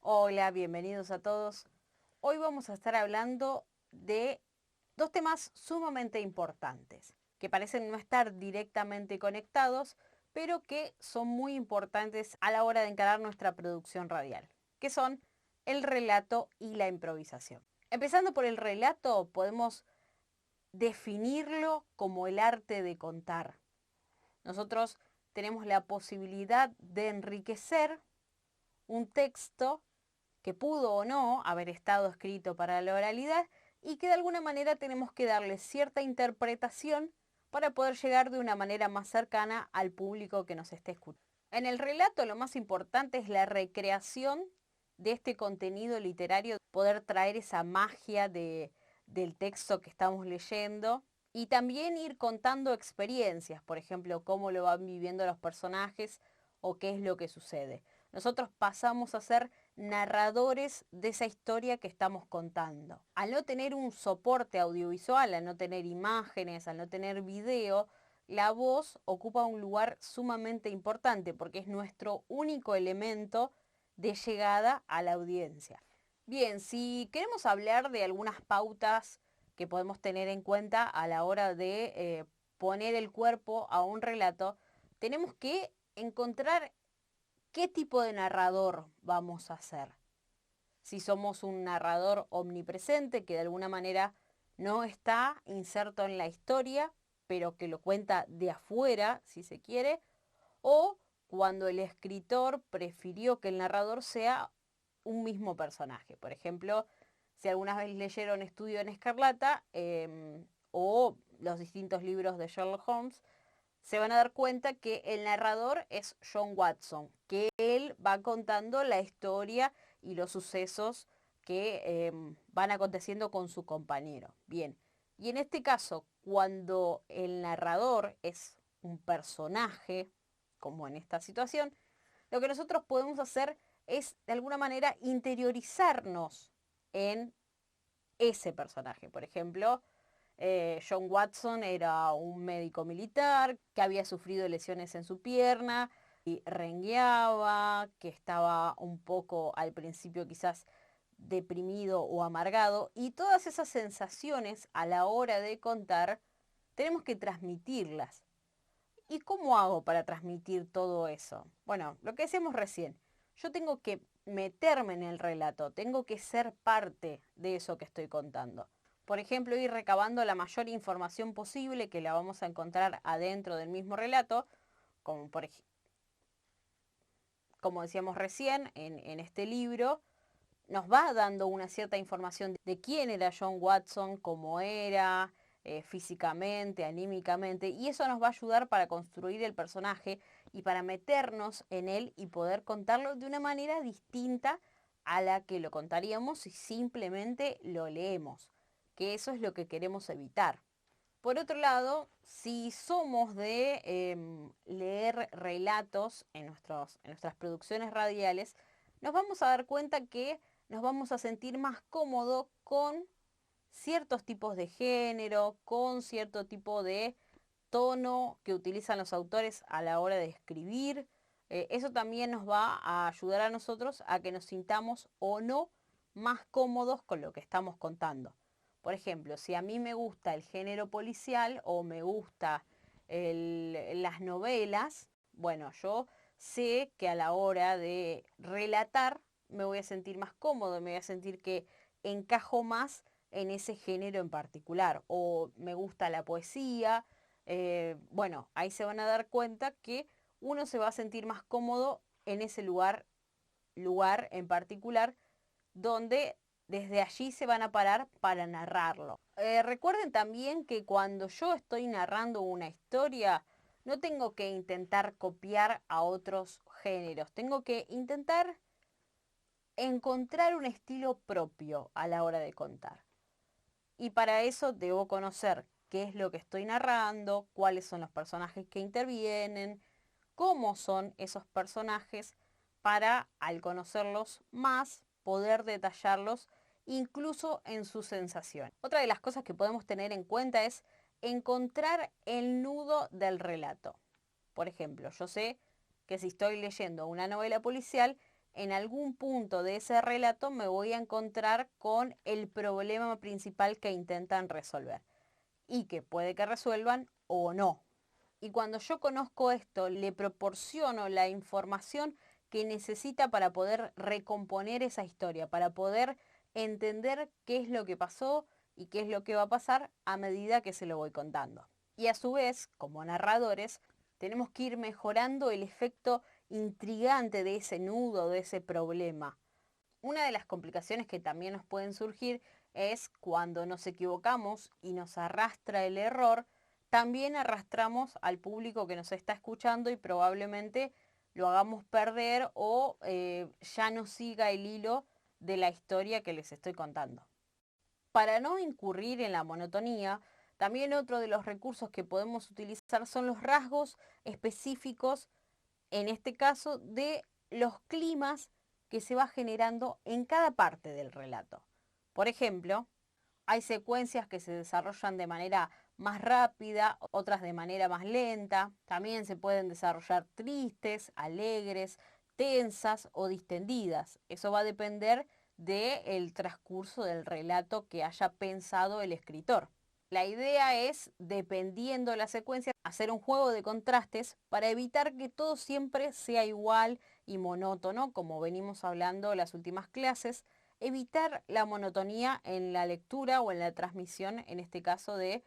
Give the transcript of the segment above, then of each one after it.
Hola, bienvenidos a todos. Hoy vamos a estar hablando de dos temas sumamente importantes, que parecen no estar directamente conectados, pero que son muy importantes a la hora de encarar nuestra producción radial, que son el relato y la improvisación. Empezando por el relato, podemos definirlo como el arte de contar. Nosotros tenemos la posibilidad de enriquecer un texto que pudo o no haber estado escrito para la oralidad y que de alguna manera tenemos que darle cierta interpretación para poder llegar de una manera más cercana al público que nos esté escuchando. En el relato lo más importante es la recreación de este contenido literario, poder traer esa magia del texto que estamos leyendo y también ir contando experiencias, por ejemplo, cómo lo van viviendo los personajes o qué es lo que sucede. Nosotros pasamos a ser narradores de esa historia que estamos contando. Al no tener un soporte audiovisual, al no tener imágenes, al no tener video, la voz ocupa un lugar sumamente importante porque es nuestro único elemento de llegada a la audiencia. Bien, si queremos hablar de algunas pautas que podemos tener en cuenta a la hora de poner el cuerpo a un relato, tenemos que encontrar qué tipo de narrador vamos a ser. Si somos un narrador omnipresente que de alguna manera no está inserto en la historia, pero que lo cuenta de afuera, si se quiere, o cuando el escritor prefirió que el narrador sea un mismo personaje. Por ejemplo, si alguna vez leyeron Estudio en Escarlata o los distintos libros de Sherlock Holmes, se van a dar cuenta que el narrador es John Watson, que él va contando la historia y los sucesos que van aconteciendo con su compañero. Bien, y en este caso, cuando el narrador es un personaje, como en esta situación, lo que nosotros podemos hacer es de alguna manera interiorizarnos en ese personaje. Por ejemplo, John Watson era un médico militar que había sufrido lesiones en su pierna y rengueaba, que estaba un poco al principio quizás deprimido o amargado, y todas esas sensaciones a la hora de contar tenemos que transmitirlas. ¿Y cómo hago para transmitir todo eso? Bueno, lo que decíamos recién, yo tengo que meterme en el relato, tengo que ser parte de eso que estoy contando. Por ejemplo, ir recabando la mayor información posible que la vamos a encontrar adentro del mismo relato, como, como decíamos recién en este libro, nos va dando una cierta información de quién era John Watson, cómo era, físicamente, anímicamente, y eso nos va a ayudar para construir el personaje y para meternos en él y poder contarlo de una manera distinta a la que lo contaríamos si simplemente lo leemos, que eso es lo que queremos evitar. Por otro lado, si somos de leer relatos en nuestras producciones radiales, nos vamos a dar cuenta que nos vamos a sentir más cómodos con ciertos tipos de género, con cierto tipo de tono que utilizan los autores a la hora de escribir. Eso también nos va a ayudar a nosotros a que nos sintamos o no más cómodos con lo que estamos contando. Por ejemplo, si a mí me gusta el género policial o me gusta las novelas, bueno, yo sé que a la hora de relatar me voy a sentir más cómodo, me voy a sentir que encajo más en ese género en particular. O me gusta la poesía, bueno, ahí se van a dar cuenta que uno se va a sentir más cómodo en ese lugar en particular, donde desde allí se van a parar para narrarlo. Recuerden también que cuando yo estoy narrando una historia, no tengo que intentar copiar a otros géneros, tengo que intentar encontrar un estilo propio a la hora de contar. Y para eso debo conocer qué es lo que estoy narrando, cuáles son los personajes que intervienen, cómo son esos personajes para, al conocerlos más, poder detallarlos incluso en sus sensaciones. Otra de las cosas que podemos tener en cuenta es encontrar el nudo del relato. Por ejemplo, yo sé que si estoy leyendo una novela policial, en algún punto de ese relato me voy a encontrar con el problema principal que intentan resolver y que puede que resuelvan o no. Y cuando yo conozco esto, le proporciono la información que necesita para poder recomponer esa historia, para poder entender qué es lo que pasó y qué es lo que va a pasar a medida que se lo voy contando. Y a su vez, como narradores, tenemos que ir mejorando el efecto intrigante de ese nudo, de ese problema. Una de las complicaciones que también nos pueden surgir es cuando nos equivocamos y nos arrastra el error, también arrastramos al público que nos está escuchando y probablemente lo hagamos perder o ya no siga el hilo de la historia que les estoy contando. Para no incurrir en la monotonía, también otro de los recursos que podemos utilizar son los rasgos específicos, en este caso, de los climas que se va generando en cada parte del relato. Por ejemplo, hay secuencias que se desarrollan de manera más rápida, otras de manera más lenta. También se pueden desarrollar tristes, alegres, tensas o distendidas. Eso va a depender del transcurso del relato que haya pensado el escritor. La idea es, dependiendo la secuencia, hacer un juego de contrastes para evitar que todo siempre sea igual y monótono, como venimos hablando en las últimas clases, evitar la monotonía en la lectura o en la transmisión, en este caso de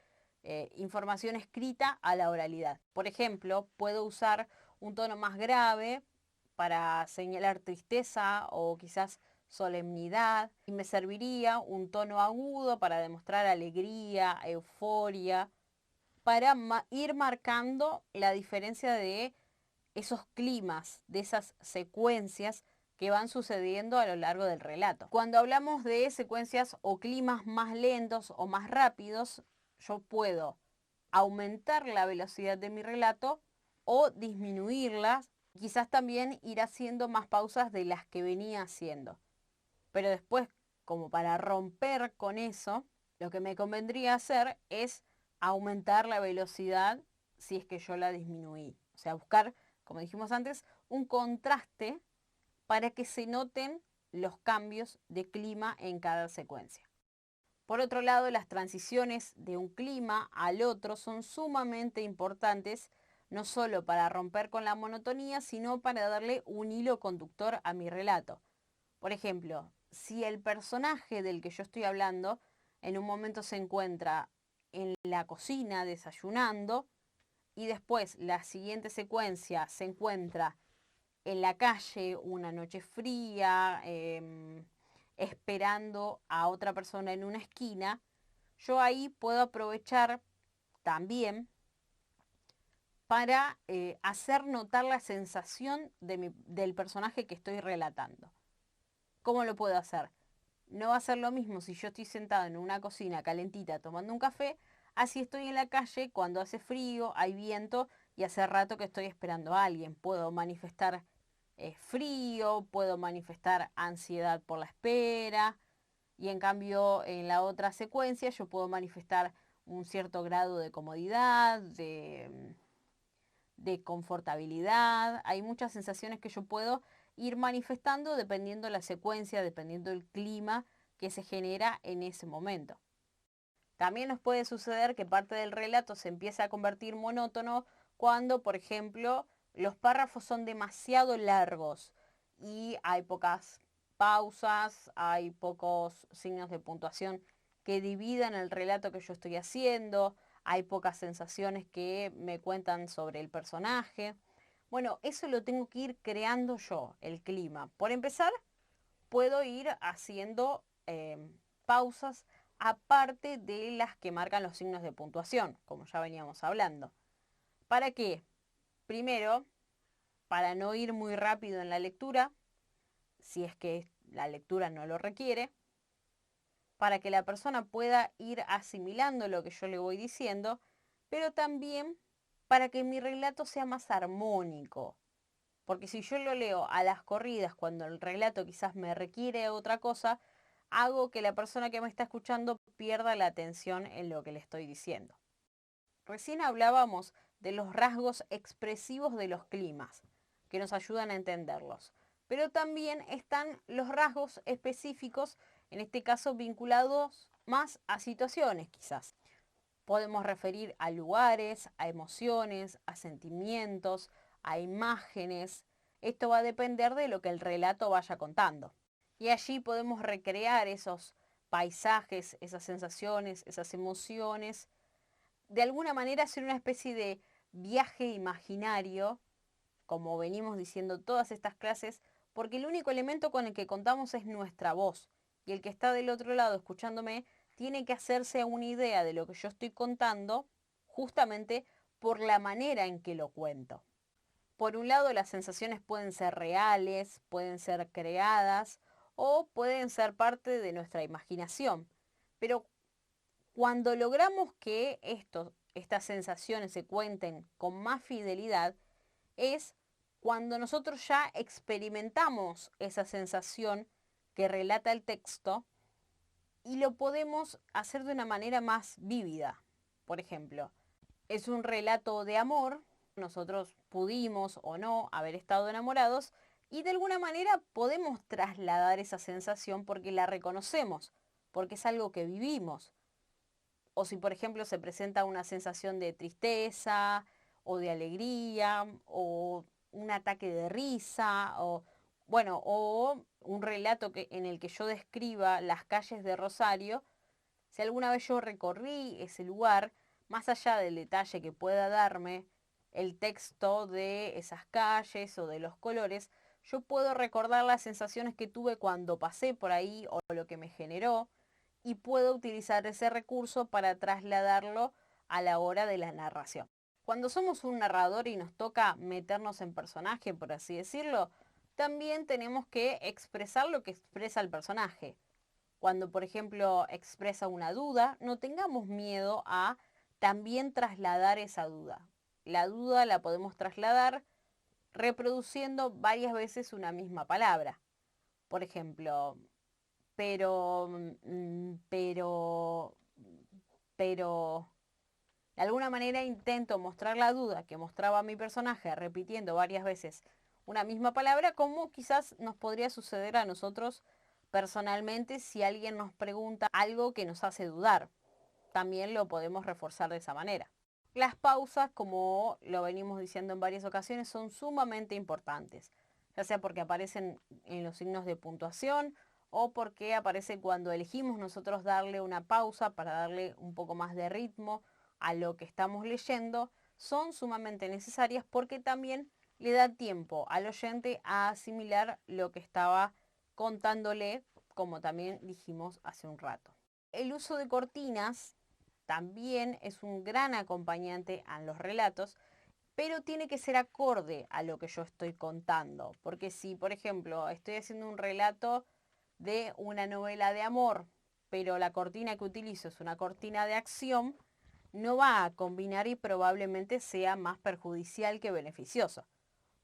información escrita a la oralidad. Por ejemplo, puedo usar un tono más grave para señalar tristeza o quizás solemnidad, y me serviría un tono agudo para demostrar alegría, euforia, para ir marcando la diferencia de esos climas, de esas secuencias que van sucediendo a lo largo del relato. Cuando hablamos de secuencias o climas más lentos o más rápidos, yo puedo aumentar la velocidad de mi relato o disminuirlas, quizás también ir haciendo más pausas de las que venía haciendo. Pero después, como para romper con eso, lo que me convendría hacer es aumentar la velocidad si es que yo la disminuí. O sea, buscar, como dijimos antes, un contraste para que se noten los cambios de clima en cada secuencia. Por otro lado, las transiciones de un clima al otro son sumamente importantes, no solo para romper con la monotonía, sino para darle un hilo conductor a mi relato. Por ejemplo, si el personaje del que yo estoy hablando en un momento se encuentra en la cocina desayunando y después la siguiente secuencia se encuentra en la calle una noche fría, esperando a otra persona en una esquina, yo ahí puedo aprovechar también para hacer notar la sensación del personaje que estoy relatando. ¿Cómo lo puedo hacer? No va a ser lo mismo si yo estoy sentado en una cocina calentita tomando un café, así estoy en la calle cuando hace frío, hay viento y hace rato que estoy esperando a alguien. Puedo manifestar frío, puedo manifestar ansiedad por la espera y en cambio en la otra secuencia yo puedo manifestar un cierto grado de comodidad, de confortabilidad. Hay muchas sensaciones que yo puedo ir manifestando dependiendo la secuencia, dependiendo el clima que se genera en ese momento. También nos puede suceder que parte del relato se empiece a convertir monótono cuando, por ejemplo, los párrafos son demasiado largos y hay pocas pausas, hay pocos signos de puntuación que dividan el relato que yo estoy haciendo, hay pocas sensaciones que me cuentan sobre el personaje. Bueno, eso lo tengo que ir creando yo, el clima. Por empezar, puedo ir haciendo pausas aparte de las que marcan los signos de puntuación, como ya veníamos hablando. ¿Para qué? Primero, para no ir muy rápido en la lectura, si es que la lectura no lo requiere, para que la persona pueda ir asimilando lo que yo le voy diciendo, pero también para que mi relato sea más armónico. Porque si yo lo leo a las corridas cuando el relato quizás me requiere otra cosa, hago que la persona que me está escuchando pierda la atención en lo que le estoy diciendo. Recién hablábamos de los rasgos expresivos de los climas, que nos ayudan a entenderlos. pero también están los rasgos específicos, en este caso vinculados más a situaciones quizás. Podemos referir a lugares, a emociones, a sentimientos, a imágenes. Esto va a depender de lo que el relato vaya contando. Y allí podemos recrear esos paisajes, esas sensaciones, esas emociones. De alguna manera hacer una especie de viaje imaginario, como venimos diciendo todas estas clases, porque el único elemento con el que contamos es nuestra voz. Y el que está del otro lado escuchándome tiene que hacerse una idea de lo que yo estoy contando justamente por la manera en que lo cuento. Por un lado, las sensaciones pueden ser reales, pueden ser creadas o pueden ser parte de nuestra imaginación. Pero cuando logramos que estas sensaciones se cuenten con más fidelidad, es cuando nosotros ya experimentamos esa sensación que relata el texto y lo podemos hacer de una manera más vívida. Por ejemplo, es un relato de amor, nosotros pudimos o no haber estado enamorados y de alguna manera podemos trasladar esa sensación porque la reconocemos, porque es algo que vivimos. O si por ejemplo se presenta una sensación de tristeza o de alegría o un ataque de risa o bueno, o un relato en el que yo describa las calles de Rosario, si alguna vez yo recorrí ese lugar, más allá del detalle que pueda darme el texto de esas calles o de los colores, yo puedo recordar las sensaciones que tuve cuando pasé por ahí o lo que me generó y puedo utilizar ese recurso para trasladarlo a la hora de la narración. Cuando somos un narrador y nos toca meternos en personaje, por así decirlo, también tenemos que expresar lo que expresa el personaje. Cuando, por ejemplo, expresa una duda, no tengamos miedo a también trasladar esa duda. La duda la podemos trasladar reproduciendo varias veces una misma palabra. Por ejemplo, pero, pero, de alguna manera intento mostrar la duda que mostraba mi personaje repitiendo varias veces una misma palabra, como quizás nos podría suceder a nosotros personalmente si alguien nos pregunta algo que nos hace dudar. También lo podemos reforzar de esa manera. Las pausas, como lo venimos diciendo en varias ocasiones, son sumamente importantes, ya sea porque aparecen en los signos de puntuación o porque aparece cuando elegimos nosotros darle una pausa para darle un poco más de ritmo a lo que estamos leyendo, son sumamente necesarias porque también le da tiempo al oyente a asimilar lo que estaba contándole, como también dijimos hace un rato. El uso de cortinas también es un gran acompañante a los relatos, pero tiene que ser acorde a lo que yo estoy contando. Porque si, por ejemplo, estoy haciendo un relato de una novela de amor, pero la cortina que utilizo es una cortina de acción, no va a combinar y probablemente sea más perjudicial que beneficioso.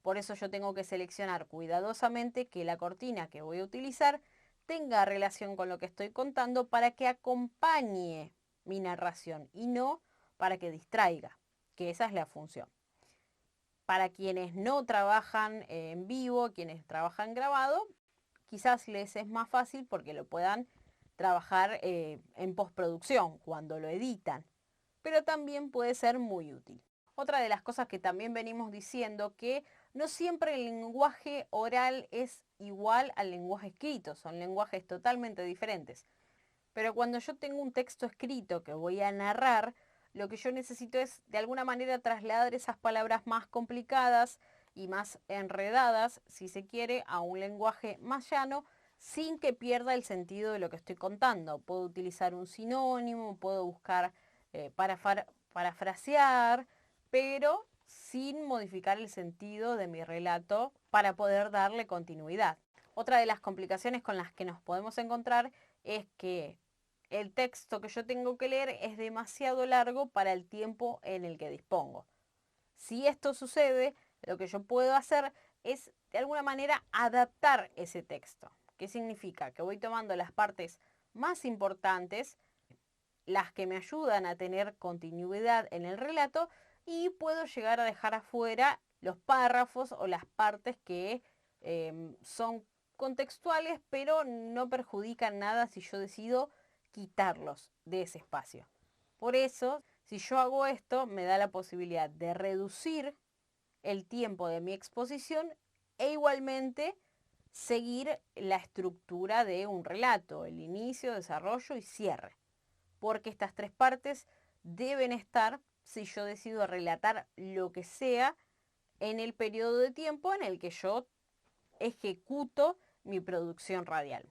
Por eso yo tengo que seleccionar cuidadosamente que la cortina que voy a utilizar tenga relación con lo que estoy contando para que acompañe mi narración y no para que distraiga, que esa es la función. Para quienes no trabajan en vivo, quienes trabajan grabado, quizás les es más fácil porque lo puedan trabajar en postproducción, cuando lo editan, pero también puede ser muy útil. Otra de las cosas que también venimos diciendo que no siempre el lenguaje oral es igual al lenguaje escrito, son lenguajes totalmente diferentes. Pero cuando yo tengo un texto escrito que voy a narrar, lo que yo necesito es de alguna manera trasladar esas palabras más complicadas y más enredadas, si se quiere, a un lenguaje más llano, sin que pierda el sentido de lo que estoy contando. Puedo utilizar un sinónimo, puedo buscar parafrasear, pero sin modificar el sentido de mi relato para poder darle continuidad. Otra de las complicaciones con las que nos podemos encontrar es que el texto que yo tengo que leer es demasiado largo para el tiempo en el que dispongo. Si esto sucede, lo que yo puedo hacer es de alguna manera adaptar ese texto. ¿Qué significa? Que voy tomando las partes más importantes, las que me ayudan a tener continuidad en el relato, y puedo llegar a dejar afuera los párrafos o las partes que son contextuales, pero no perjudican nada si yo decido quitarlos de ese espacio. Por eso, si yo hago esto, me da la posibilidad de reducir el tiempo de mi exposición e igualmente seguir la estructura de un relato, el inicio, desarrollo y cierre. Porque estas tres partes deben estar si yo decido relatar lo que sea en el periodo de tiempo en el que yo ejecuto mi producción radial.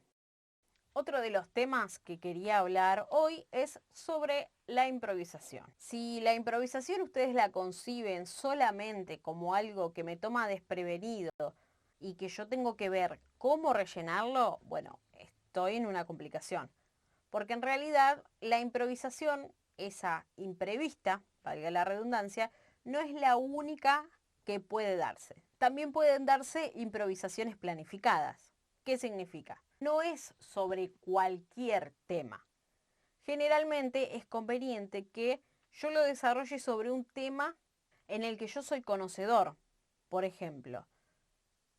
Otro de los temas que quería hablar hoy es sobre la improvisación. Si la improvisación ustedes la conciben solamente como algo que me toma desprevenido y que yo tengo que ver cómo rellenarlo, bueno, estoy en una complicación. Porque en realidad la improvisación, esa imprevista, valga la redundancia, no es la única que puede darse. También pueden darse improvisaciones planificadas. ¿Qué significa? No es sobre cualquier tema. Generalmente es conveniente que yo lo desarrolle sobre un tema en el que yo soy conocedor. Por ejemplo,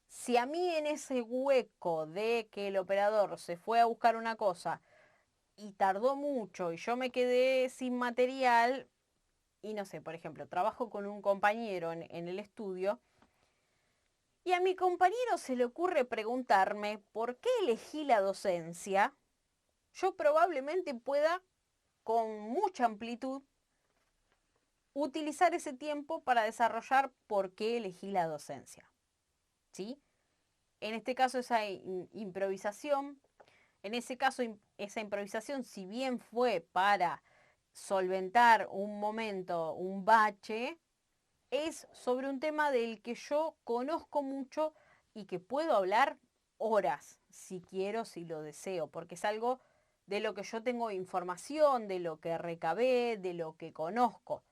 si a mí en ese hueco de que el operador se fue a buscar una cosa y tardó mucho y yo me quedé sin material, y no sé, por ejemplo, trabajo con un compañero en el estudio, y a mi compañero se le ocurre preguntarme por qué elegí la docencia, yo probablemente pueda, con mucha amplitud, utilizar ese tiempo para desarrollar por qué elegí la docencia. ¿Sí? En este caso, esa improvisación, en ese caso, esa improvisación, si bien fue para solventar un momento, un bache, es sobre un tema del que yo conozco mucho y que puedo hablar horas, si quiero, si lo deseo, porque es algo de lo que yo tengo información, de lo que recabé, de lo que conozco.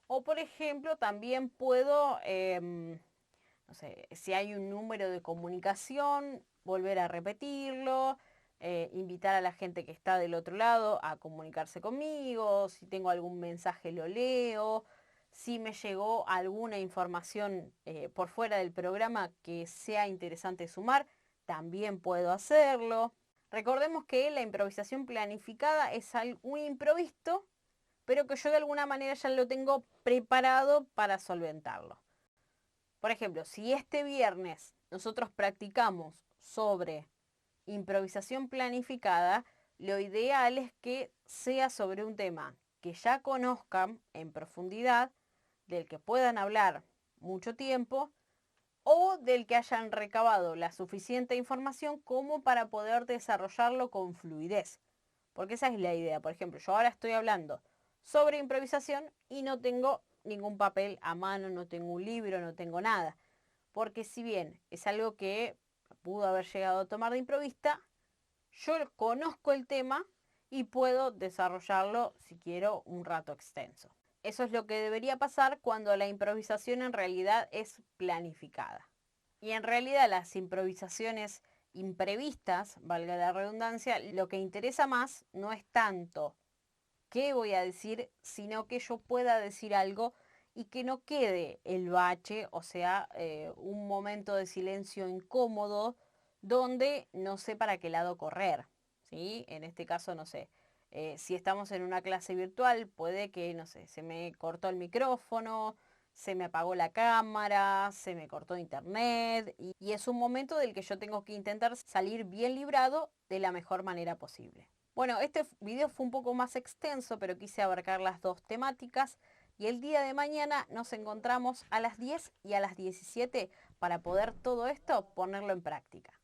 O por ejemplo, también puedo, no sé, si hay un número de comunicación, volver a repetirlo, invitar a la gente que está del otro lado a comunicarse conmigo, si tengo algún mensaje lo leo, si me llegó alguna información por fuera del programa que sea interesante sumar, también puedo hacerlo. Recordemos que la improvisación planificada es un improviso, pero que yo de alguna manera ya lo tengo preparado para solventarlo. Por ejemplo, si este viernes nosotros practicamos sobre improvisación planificada, lo ideal es que sea sobre un tema que ya conozcan en profundidad, del que puedan hablar mucho tiempo o del que hayan recabado la suficiente información como para poder desarrollarlo con fluidez. Porque esa es la idea. Por ejemplo, yo ahora estoy hablando sobre improvisación y no tengo ningún papel a mano, no tengo un libro, no tengo nada. Porque si bien es algo que pudo haber llegado a tomar de improvista, yo conozco el tema y puedo desarrollarlo si quiero un rato extenso. Eso es lo que debería pasar cuando la improvisación en realidad es planificada. Y en realidad las improvisaciones imprevistas, valga la redundancia, lo que interesa más no es tanto qué voy a decir, sino que yo pueda decir algo y que no quede el bache, o sea, un momento de silencio incómodo donde no sé para qué lado correr, ¿sí? En este caso, no sé, si estamos en una clase virtual, puede que, no sé, se me cortó el micrófono, se me apagó la cámara, se me cortó internet y es un momento del que yo tengo que intentar salir bien librado de la mejor manera posible. Bueno, este video fue un poco más extenso, pero quise abarcar las dos temáticas y el día de mañana nos encontramos a las 10 y a las 17 para poder todo esto ponerlo en práctica.